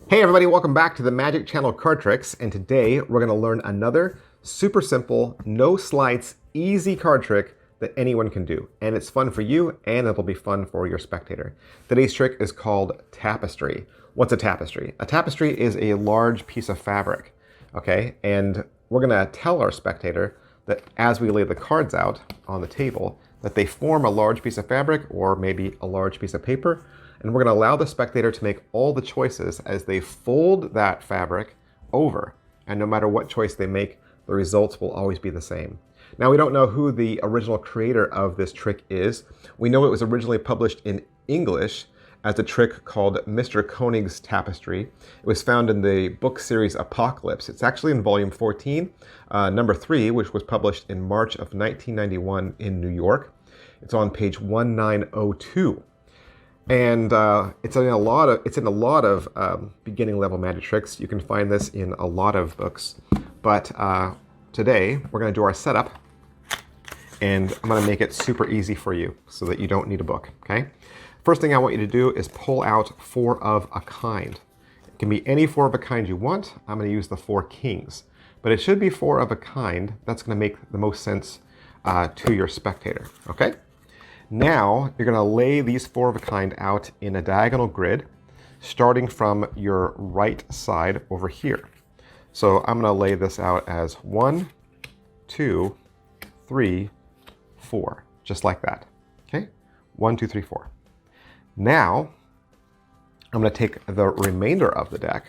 Hey everybody, welcome back to the Magic Channel Card Tricks, and today we're going to learn another super simple, no sleights, easy card trick that anyone can do. And it's fun for you, and it'll be fun for your spectator. Today's trick is called Tapestry. What's a tapestry? A tapestry is a large piece of fabric, okay? And we're going to tell our spectator that as we lay the cards out on the table, that they form a large piece of fabric or maybe a large piece of paper. And we're going to allow the spectator to make all the choices as they fold that fabric over. And no matter what choice they make, the results will always be the same. Now, we don't know who the original creator of this trick is. We know it was originally published in English as a trick called Mr. Koenig's Tapestry. It was found in the book series Apocalypse. It's actually in volume 14, number 3, which was published in March of 1991 in New York. It's on page 1902. And it's in a lot of beginning level magic tricks. You can find this in a lot of books. But today we're going to do our setup, and I'm going to make it super easy for you so that you don't need a book. Okay. First thing I want you to do is pull out 4 of a kind. It can be any 4 of a kind you want. I'm going to use the 4 kings, but it should be 4 of a kind. That's going to make the most sense to your spectator. Okay. Now, you're going to lay these 4 of a kind out in a diagonal grid, starting from your right side over here. So I'm going to lay this out as 1, 2, 3, 4, just like that. Okay? 1, 2, 3, 4. Now, I'm going to take the remainder of the deck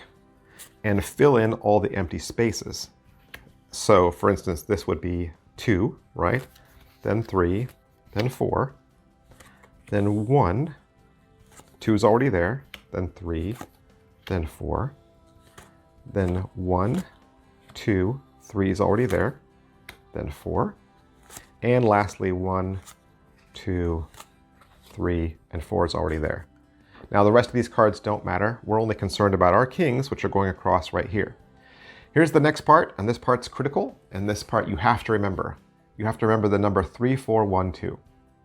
and fill in all the empty spaces. So, for instance, this would be 2, right? Then 3, then 4. Then 1, 2 is already there, then 3, then 4, then 1, 2, 3 is already there, then 4, and lastly 1, 2, 3, and 4 is already there. Now the rest of these cards don't matter. We're only concerned about our kings, which are going across right here. Here's the next part, and this part's critical, and this part you have to remember. You have to remember the number 3, 4, 1, 2,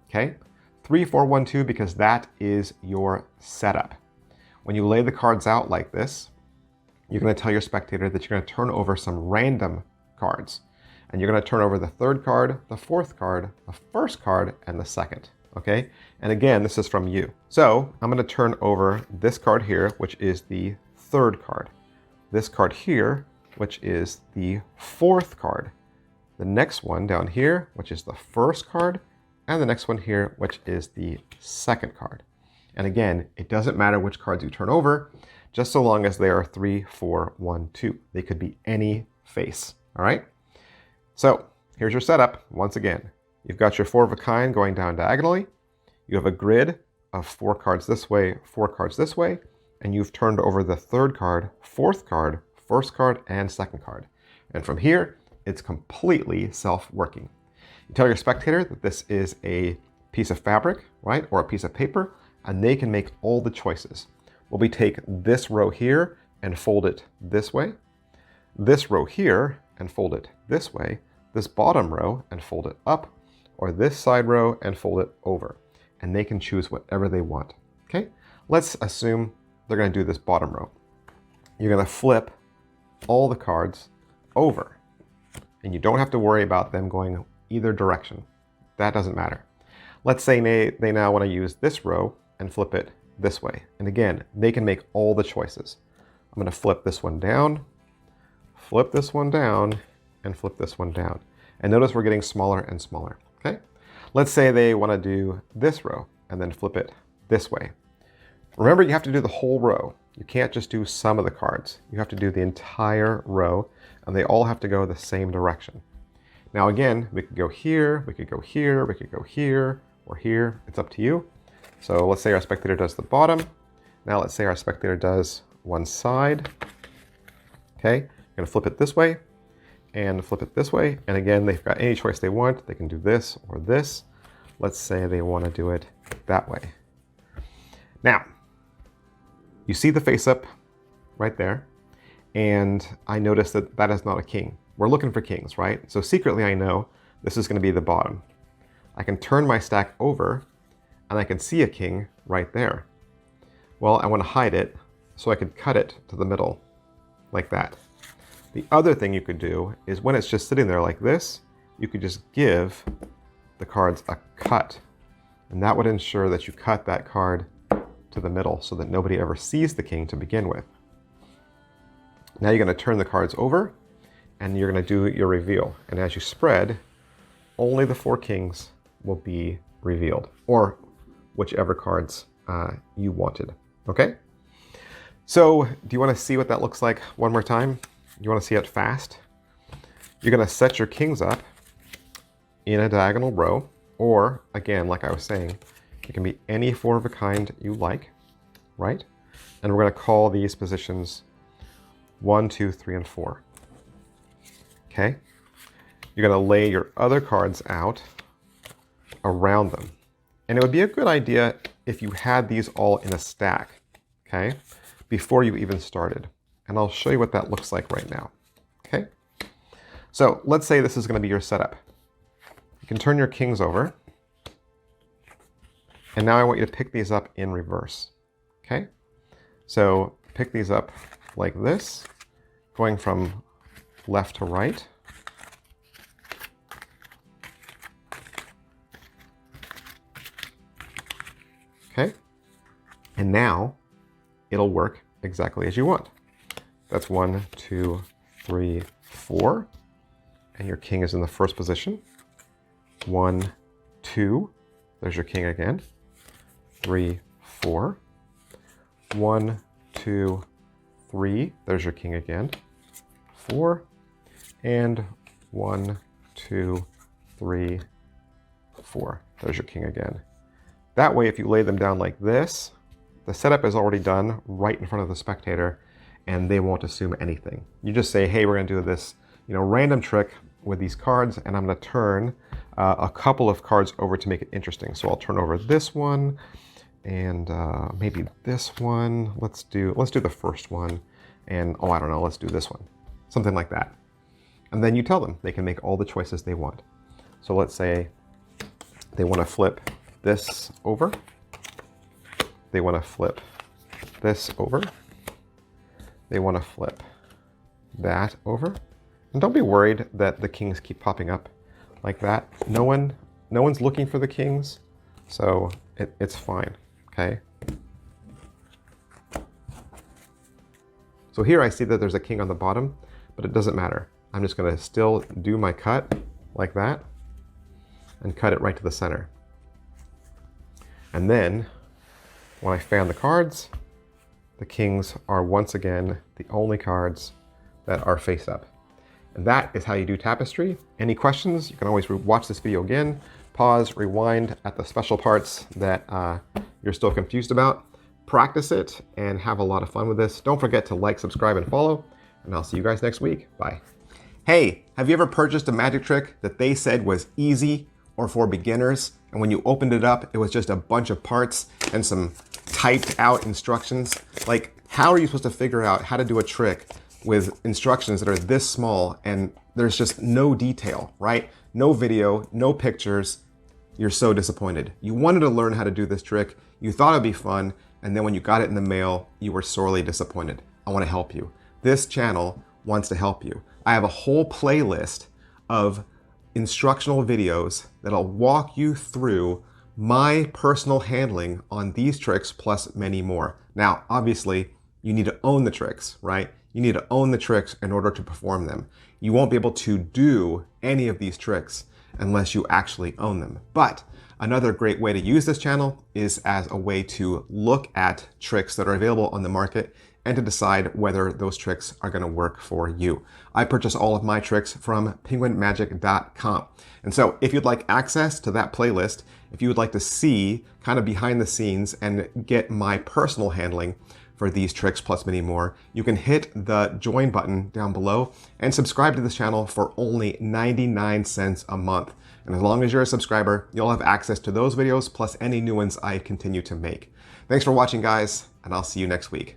okay? 3, 4, 1, 2, because that is your setup. When you lay the cards out like this, you're going to tell your spectator that you're going to turn over some random cards. And you're going to turn over the 3rd card, the 4th card, the 1st card, and the 2nd. Okay? And again, this is from you. So I'm going to turn over this card here, which is the 3rd card. This card here, which is the 4th card. The next one down here, which is the 1st card. And the next one here, which is the 2nd card. And again, it doesn't matter which cards you turn over, just so long as they are 3, 4, 1, 2. They could be any face, all right? So here's your setup. Once again, you've got your 4 of a kind going down diagonally. You have a grid of 4 cards this way, 4 cards this way, and you've turned over the 3rd card, 4th card, 1st card, and 2nd card. And from here, it's completely self-working. You tell your spectator that this is a piece of fabric, right, or a piece of paper, and they can make all the choices. Well, we take this row here and fold it this way, this row here and fold it this way, this bottom row and fold it up, or this side row and fold it over. And they can choose whatever they want, okay? Let's assume they're going to do this bottom row. You're going to flip all the cards over, and you don't have to worry about them going either direction. That doesn't matter. Let's say they now want to use this row and flip it this way. And again, they can make all the choices. I'm going to flip this one down, flip this one down, and flip this one down. And notice we're getting smaller and smaller, okay? Let's say they want to do this row and then flip it this way. Remember, you have to do the whole row. You can't just do some of the cards. You have to do the entire row, and they all have to go the same direction. Now again, we could go here, we could go here, we could go here, or here. It's up to you. So let's say our spectator does the bottom. Now let's say our spectator does one side. Okay, you're going to flip it this way and flip it this way. And again, they've got any choice they want. They can do this or this. Let's say they want to do it that way. Now, you see the face up right there. And I notice that that is not a king. We're looking for kings, right? So secretly I know this is going to be the bottom. I can turn my stack over and I can see a king right there. Well, I want to hide it, so I could cut it to the middle like that. The other thing you could do is when it's just sitting there like this, you could just give the cards a cut. And that would ensure that you cut that card to the middle so that nobody ever sees the king to begin with. Now you're going to turn the cards over and you're going to do your reveal. And as you spread, only the 4 kings will be revealed, or whichever cards you wanted. Okay? So do you want to see what that looks like one more time? You want to see it fast? You're going to set your kings up in a diagonal row, or again, like I was saying, it can be any 4 of a kind you like, right? And we're going to call these positions 1, 2, 3, and 4. Okay? You're going to lay your other cards out around them. And it would be a good idea if you had these all in a stack, okay, before you even started. And I'll show you what that looks like right now, okay? So let's say this is going to be your setup. You can turn your kings over. And now I want you to pick these up in reverse, okay? So pick these up like this, going from left to right. Okay, and now it'll work exactly as you want. That's 1, 2, 3, 4, and your king is in the first position. 1, 2, there's your king again. 3, 4. 1, 2, 3, there's your king again. 4, and 1, 2, 3, 4, there's your king again. That way, if you lay them down like this, the setup is already done right in front of the spectator, and they won't assume anything. You just say, hey, we're going to do this, random trick with these cards, and I'm going to turn a couple of cards over to make it interesting. So I'll turn over this one, and maybe this one. Let's do the first one, and I don't know, let's do this one, something like that. And then you tell them they can make all the choices they want. So let's say they want to flip this over. They want to flip this over. They want to flip that over. And don't be worried that the kings keep popping up like that. No one's looking for the kings, so it's fine, okay? So here I see that there's a king on the bottom, but it doesn't matter. I'm just going to still do my cut like that and cut it right to the center. And then, when I fan the cards, the kings are once again the only cards that are face up. And that is how you do Tapestry. Any questions? You can always watch this video again, pause, rewind at the special parts that you're still confused about. Practice it and have a lot of fun with this. Don't forget to like, subscribe, and follow. And I'll see you guys next week. Bye. Hey, have you ever purchased a magic trick that they said was easy or for beginners, and when you opened it up, it was just a bunch of parts and some typed out instructions? Like, how are you supposed to figure out how to do a trick with instructions that are this small and there's just no detail, right? No video, no pictures. You're so disappointed. You wanted to learn how to do this trick, you thought it'd be fun, and then when you got it in the mail, you were sorely disappointed. I want to help you. This channel wants to help you. I have a whole playlist of instructional videos that'll walk you through my personal handling on these tricks plus many more. Now, obviously, you need to own the tricks, right? You need to own the tricks in order to perform them. You won't be able to do any of these tricks unless you actually own them. But another great way to use this channel is as a way to look at tricks that are available on the market and to decide whether those tricks are going to work for you. I purchase all of my tricks from penguinmagic.com. And so if you'd like access to that playlist, if you would like to see kind of behind the scenes and get my personal handling for these tricks plus many more, you can hit the join button down below and subscribe to this channel for only 99 cents a month. And as long as you're a subscriber, you'll have access to those videos plus any new ones I continue to make. Thanks for watching, guys, and I'll see you next week.